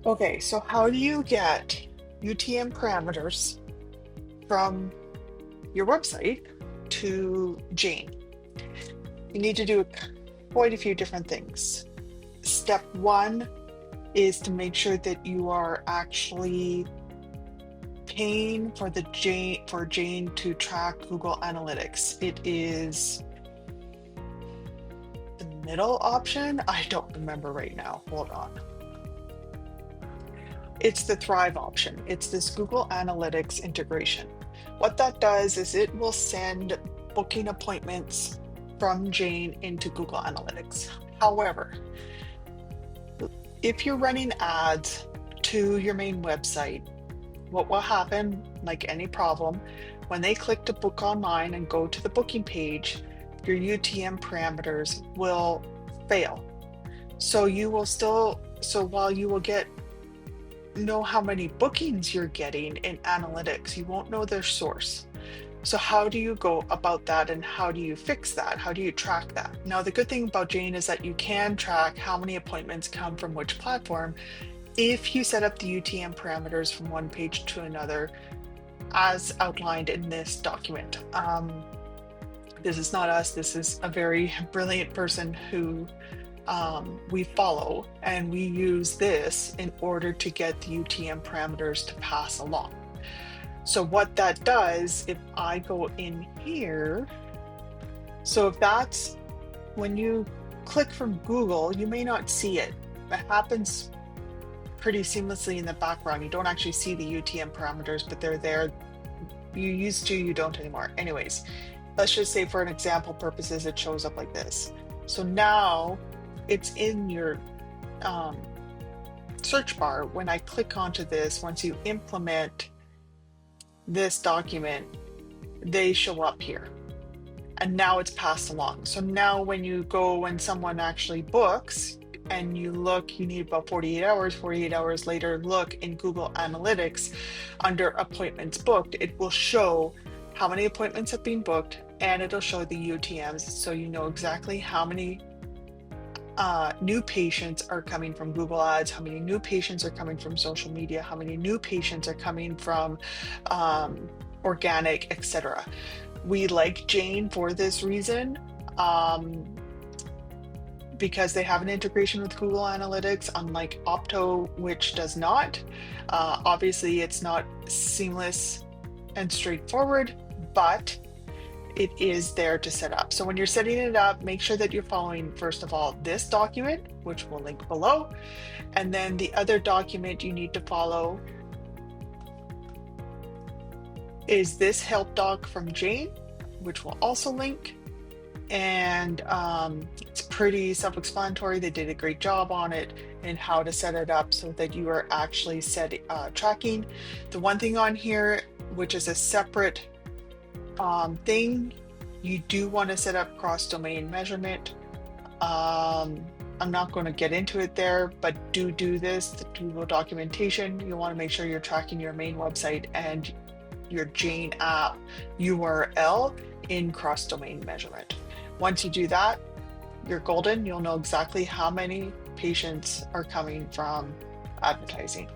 Okay, so how do you get UTM parameters from your website to Jane? You need to do quite a few different things. Step one is to make sure that you are actually paying for Jane to track Google Analytics. It is the middle option. I don't remember right now. Hold on. It's the Thrive option. It's this Google Analytics integration. What that does is it will send booking appointments from Jane into Google Analytics. However, if you're running ads to your main website, what will happen, like any problem, when they click to book online and go to the booking page, your UTM parameters will fail. So while you will know how many bookings you're getting in analytics, you won't know their source. So how do you go about that, and how do you fix that? How do you track that? Now, the good thing about Jane is that you can track how many appointments come from which platform if you set up the UTM parameters from one page to another as outlined in this document. This is not us. This is a very brilliant person who we follow, and we use this in order to get the UTM parameters to pass along. So what that does, if I go in here, so if that's when you click from Google, you may not see it. It happens pretty seamlessly in the background. You don't actually see the UTM parameters, but they're there. You used to, you don't anymore. Anyways, let's just say for an example purposes, it shows up like this. So now it's in your search bar. When I click onto this, once you implement this document, they show up here. And now it's passed along. So now when someone actually books and you look, you need about 48 hours later, look in Google Analytics under appointments booked, it will show how many appointments have been booked, and it'll show the UTMs. So you know exactly how many new patients are coming from Google Ads, how many new patients are coming from social media, how many new patients are coming from organic, etc. We like Jane for this reason, because they have an integration with Google Analytics, unlike Opto, which does not. Obviously, it's not seamless and straightforward, but it is there to set up. So when you're setting it up, make sure that you're following, first of all, this document, which we'll link below. And then the other document you need to follow is this help doc from Jane, which we'll also link. And it's pretty self-explanatory. They did a great job on it and how to set it up so that you are actually tracking. The one thing on here, which is a separate thing, you do want to set up cross-domain measurement. I'm not going to get into it there, but do this, the Google documentation. You want to make sure you're tracking your main website and your Jane app URL in cross-domain measurement. Once you do that, you're golden. You'll know exactly how many patients are coming from advertising.